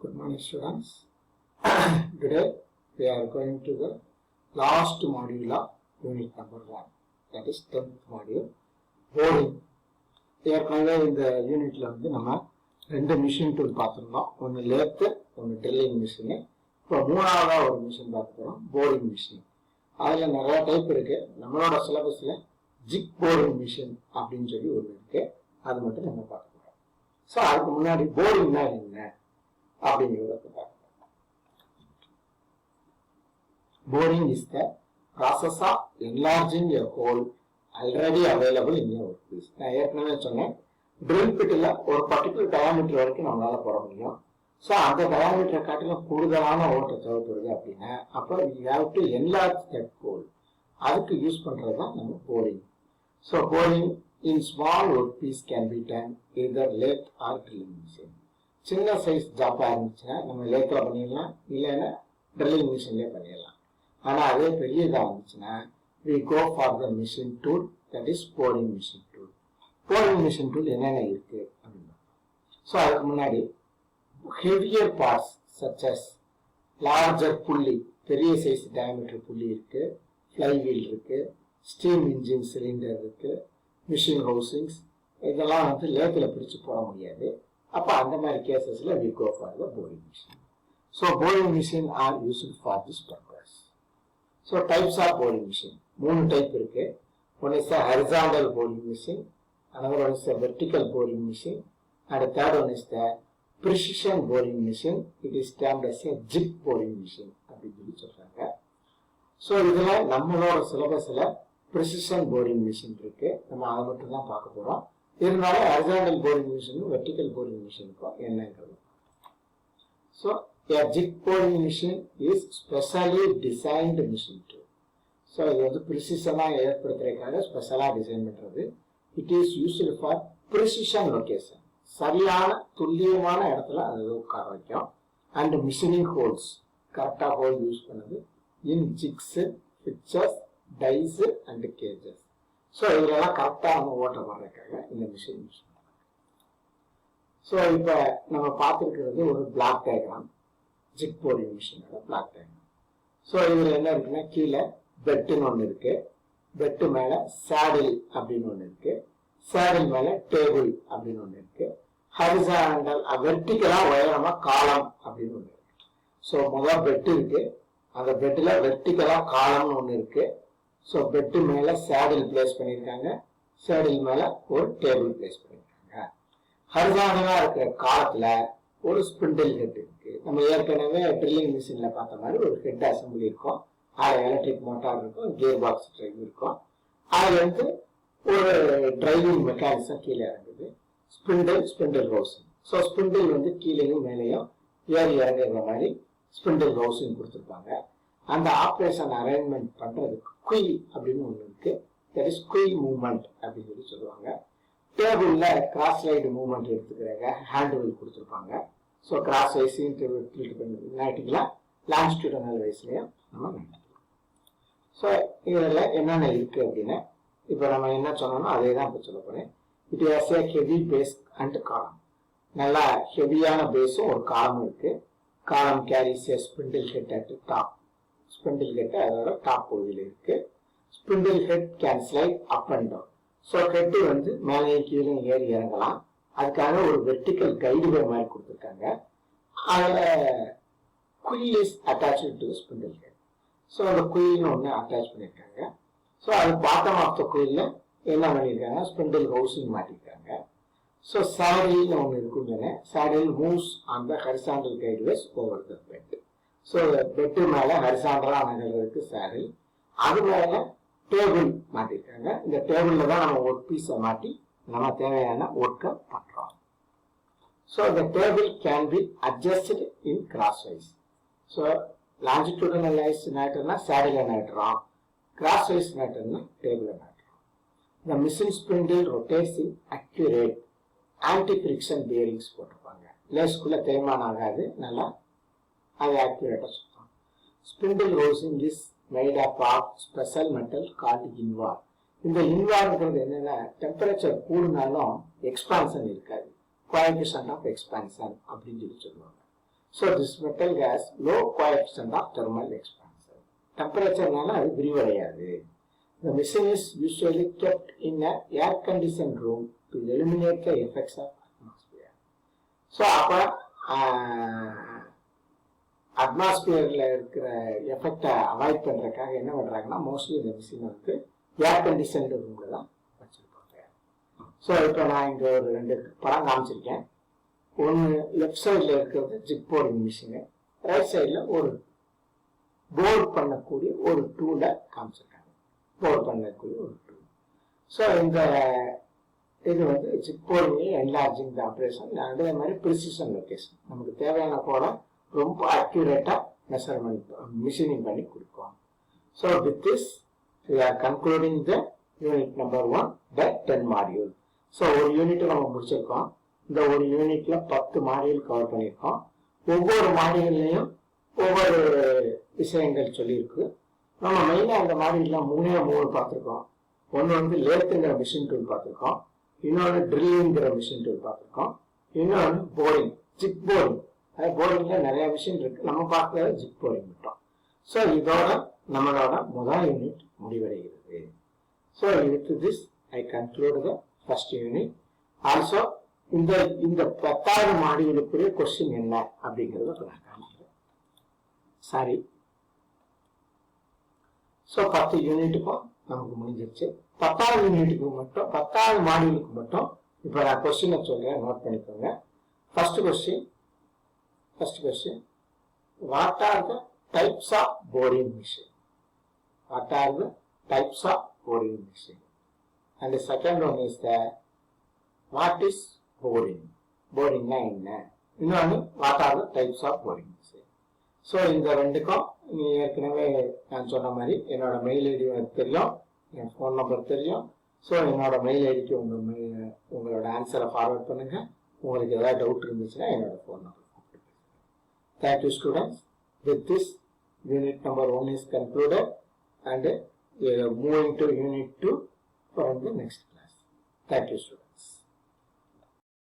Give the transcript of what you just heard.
Good morning, students. Today we are going to the last module of unit number 1, that is 10th module, boring. ஏற்கனவே இந்த யூனிட்ல வந்து நம்ம ரெண்டு machine tool பார்த்துருந்தோம். ஒன்று லேத்து, ஒன்று ட்ரில்லிங் மிஷினு. இப்போ மூணாவதா ஒரு மிஷின் பார்க்க போகிறோம், போரிங் மிஷின். அதில் நிறைய டைப் இருக்கு. நம்மளோட சிலபஸில் ஜிக் போரிங் மிஷின் அப்படின்னு சொல்லி ஒன்று இருக்கு. அது மட்டும் நம்ம பார்க்க போகிறோம். ஸோ அதுக்கு முன்னாடி போரிங்னா என்ன அப்படிங்கிறத பார்க்கலாம். Boring is the process of enlarging a hole already available in your workpiece. நான் ஏற்கனவே சொன்னேன், ட்ரில் பிட்டில் ஒரு பர்டிகுலர் டயாமீட்டர் வரைக்கும் நம்மளால போட முடியும். ஸோ அந்த டயாமீட்டரை காட்டிலும் கூடுதலான ஓட்டை தேவைப்படுது அப்படின்னா அப்போ we have to enlarge that hole. அதுக்கு யூஸ் பண்றது தான் நம்ம boring. So boring in small workpiece can be done either lathe or drilling machine. சின்ன சைஸ் ஜாப்பா இருந்துச்சுன்னா நம்ம லேத்ல பண்ணிடலாம், இல்லைன்னா ட்ரில்லிங் மிஷின்லேயே பண்ணிடலாம். ஆனால் அதே பெரியதாக இருந்துச்சுன்னா we go for the machine tool, that is boring machine tool. boring machine tool என்னென்ன இருக்கு அப்படின்னா, ஸோ அதுக்கு முன்னாடி heavier parts such as larger pulley, பெரிய சைஸ் diameter புள்ளி இருக்கு, flywheel இருக்கு, steam engine cylinder இருக்கு, machine housings, இதெல்லாம் வந்து லேத்தில் பிரித்து போட முடியாது. அப்போ அந்த மாதிரி கேசஸ்ல we go for the boring machine. So boring machine are used for this purpose. So types of boring machine, மூணு டைப் இருக்கு. One is a horizontal boring machine, another one is a vertical boring machine, and the third one is the precision boring machine. It is termed as a jig boring machine அப்படின்னு சொல்லி சொல்றாங்க. So இதுல நம்மளோட சிலபஸ்ல precision boring machine இருக்கு. நம்ம அதை மட்டும் தான் பார்க்க போறோம். இருந்தாலும் horizontal boring machine, vertical boring machine என்னங்கிறது. So a jig boring machine is specially designed machine tool. So இது வந்து precision-ஆ ஏற்படுத்துறதுக்காக ஸ்பெஷலா டிசைன் பண்றது. It is used for precision location. சரியான துல்லியமான இடத்துல அது உட்கார வைக்கும். And machining holes, கரெக்டா ஹோல் யூஸ் பண்ணது in jigs, fixtures, dies and cages. So இதெல்லாம் கரெக்டாக நம்ம ஓட்ட வர்றதுக்காக இந்த மிஷின் யூஸ் பண்ணுறாங்க. ஸோ இப்போ நம்ம பார்த்துருக்கிறது ஒரு பிளாக் டயக்ராம், ஜிக் போரிங் மிஷினோட பிளாக் டயக்ராம். ஸோ இதில் என்ன இருக்குன்னா, கீழே பெட்டுன்னு ஒன்று இருக்கு, பெட்டு மேலே சேடில் அப்படின்னு ஒன்று இருக்கு, சேடில் மேலே டேபிள் அப்படின்னு ஒன்று இருக்கு, ஹரிசாண்டல் வெர்டிகலா உயரமா காலம் அப்படின்னு ஒன்று இருக்கு. ஸோ முதல் பெட்டு இருக்கு, அந்த பெட்டில் வெர்டிகலா காலம்னு ஒன்று இருக்கு. ஸோ பெட்டு மேலே சேடில் பிளேஸ் பண்ணியிருக்காங்க, சேடில் மேலே ஒரு டேபிள் பிளேஸ் பண்ணியிருக்காங்க. ஹரிசாண்டலா இருக்கிற காலத்தில் ஒரு ஸ்பிண்டில் ஹெட் இருக்கு. நம்ம ஏற்கனவே ட்ரில்லிங் மிஷின்ல பார்த்த மாதிரி ஒரு ஹெட் அசம்பிளி இருக்கும், அதில் எலக்ட்ரிக் மோட்டார் இருக்கும், கியர் பாக்ஸ் டிரைவ் இருக்கும், அதில் வந்து ஒரு டிரைவிங் மெக்கானிசம் கீழே இறங்குது, ஸ்பிண்டில் ஹவுசிங். ஸோ ஸ்பிண்டில் வந்து கீழேயும் மேலேயும் ஏறி இறங்குற மாதிரி ஸ்பிண்டில் ஹவுசிங் கொடுத்துருப்பாங்க. அந்த ஆப்ரேஷன் அரேஞ்ச்மெண்ட் பண்றதுக்கு குய் அப்படின்னு ஒன்று இருக்கு, தட் இஸ் குய் மூவ்மெண்ட் அப்படின்னு சொல்லி சொல்லுவாங்க. டேபிள்ல கிராஸ் லைடு மூவ்மெண்ட் எடுத்துக்கிறாங்க, ஹேண்ட் வீல் கொடுத்துருப்பாங்க. ஸோ கிராஸ் வைஸையும் நாட்டிக்கலாம், லான்ஜிடியூடனல் வைஸ்லையும் நம்ம நாட்டிக்கலாம். ஸோ இதில் என்னென்ன இருக்கு அப்படின்னா, இப்போ நம்ம என்ன சொன்னோம்னா அதே தான் இப்போ சொல்ல போறேன். It has a heavy base and column. நல்லா ஹெவியான பேஸும் ஒரு காலமும் இருக்கு. Column carries a spindle head at top. Spindle head அதோட டாப் பகுதியில் இருக்கு. Spindle head can slide up and down. So head வந்து மேலே கீழே ஏறி இறங்கலாம். அதுக்காக ஒரு வெர்டிக்கல் கைடு வே மாதிரி கொடுத்துருக்காங்க. அதில் quill is attached to spindle head. So அந்த குயில்னு ஒன்று அட்டாச் பண்ணியிருக்காங்க. ஸோ அது பாட்டம் ஆஃப் த குயில்ல என்ன பண்ணியிருக்காங்க, ஸ்பிண்டில் ஹவுசிங் மாட்டிருக்காங்க. ஸோ சேடில்னு ஒன்று இருக்குன்னு, saddle moves on the horizontal guideways over the bed. So bed மேலே ஹரிசாண்டலா நகர்றதுக்கு சேடில், அது மேலே டேபிள் மாட்டிருக்காங்க. இந்த டேபிளில் தான் நம்ம ஒர்க் பீஸை மாட்டி நம்ம தேவையான ஒர்க்கை பண்ணுறோம். ஸோ இந்த table can be adjusted in cross wise. So longitudinal wise நாட்டுனா சேடில் நாட்டுறோம், கிராஸ் வைஸ் நாட்டுன்னா டேபிளை நாட்டுறோம். இந்த machine spindle rotates in accurate anti friction bearings போட்டிருப்பாங்க. லேஸ்குள்ள தேய்மானம் ஆகாது, நல்லா அது ஆக்யூரேட்டா சுத்தம். Spindle housing is made up of special metal called invar. இந்த இன்வார்ங்கிறது என்னன்னா, டெம்பரேச்சர் கூடுனாலும் எக்ஸ்பான்சன் இருக்காது, கோஎஃபிஷியன்ட் ஆஃப் எக்ஸ்பான்சன் அப்படின்னு சொல்லி சொல்லுவாங்க. So this metal has low coefficient of thermal expansion. Temperature நால அது விரிவடையாது. The machine is usually kept in a air-conditioned room to eliminate the effects of atmosphere. So அப்ப அட்மாஸ்பியர்ல இருக்கிற எஃபெக்டை avoid பண்றதுக்காக என்ன பண்றாங்கன்னா மோஸ்ட்லி இந்த மிஷின் வந்து ஏர் கண்டிஷன்டு ரூம்ல தான் வச்சிருப்பாங்க. ஸோ இப்போ நான் இங்க ஒரு 2 படம் காமிச்சிருக்கேன். ஒன்று லெஃப்ட் சைடில் இருக்கிறது ஜிப் போர்டிங் மிஷினு, ரைட் சைடில் ஒரு போர்ட் பண்ணக்கூடிய ஒரு டூலை காமிச்சிருக்காங்க. போர்ட் பண்ணக்கூடிய ஒரு டூல். ஸோ இந்த இது வந்து zip boarding enlarging the operation, அதே மாதிரி ப்ரிசிஷன் லொகேஷன், நமக்கு தேவையான கோடை ரொம்ப அக்யூரேட்டா மெஷர்மெண்ட் மிஷினிங் பண்ணி கொடுக்கும். So with this we are concluding the unit number 1 the 10 module. So ஒரு யூனிட் நம்ம முடிச்சிருக்கோம். இந்த ஒரு யூனிட்ல 10 மாடியூல் கவர் பண்ணியிருக்கோம். ஒவ்வொரு மாடியூல்லையும் ஒவ்வொரு விஷயங்கள் சொல்லியிருக்கு. நம்ம மெயினாக அந்த மாடியூல்ல 3 பார்த்துருக்கோம். ஒன்று வந்து லேத்துங்கிற மிஷின் டூல் பார்த்துருக்கோம், இன்னொன்று ட்ரில்லிங்கிற மிஷின் டூல் பார்த்துருக்கோம், இன்னொன்று போரிங் ஜிப் போரிங். போரிங்ல நிறைய மிஷின் இருக்கு, நம்ம பார்க்கறது ஜிப் போரிங் மட்டும். ஸோ இதோட நம்மளோட முதல் யூனிட் முடிவடைகிறது. So with this I conclude the first unit. Also இந்த 10வது மாடியூலுக்குரிய கொஸ்டின் என்ன அப்படிங்கிறத நான் காமிக்கிறேன். சாரி. ஸோ 10 யூனிட்டுக்கும் நமக்கு முடிஞ்சிருச்சு. 10வது யூனிட்டுக்கு மட்டும் 10வது மாடியூலுக்கு மட்டும் இப்போ நான் கொஸ்டினை சொல்றேன், நோட் பண்ணிக்கோங்க. First question, what are the types of boring machine? What are the types of boring machine? And the second one is that what is boring? Boring na enna? Innonu what are the types of boring machine? So இந்த ரெண்டுக்கும் நீ ஏற்கனவே நான் சொன்ன மாதிரி என்னோட mail ID எனக்கு தெரியும், என் ஃபோன் நம்பர் தெரியும். ஸோ என்னோட மெயில் ஐடிக்கு உங்களோட ஆன்சரை ஃபார்வர்ட் பண்ணுங்க. உங்களுக்கு ஏதாவது டவுட் இருந்துச்சுன்னா என்னோட phone number. Thank you, students. With this, unit number 1 is concluded, and we are moving to unit 2 for the next class. Thank you, students.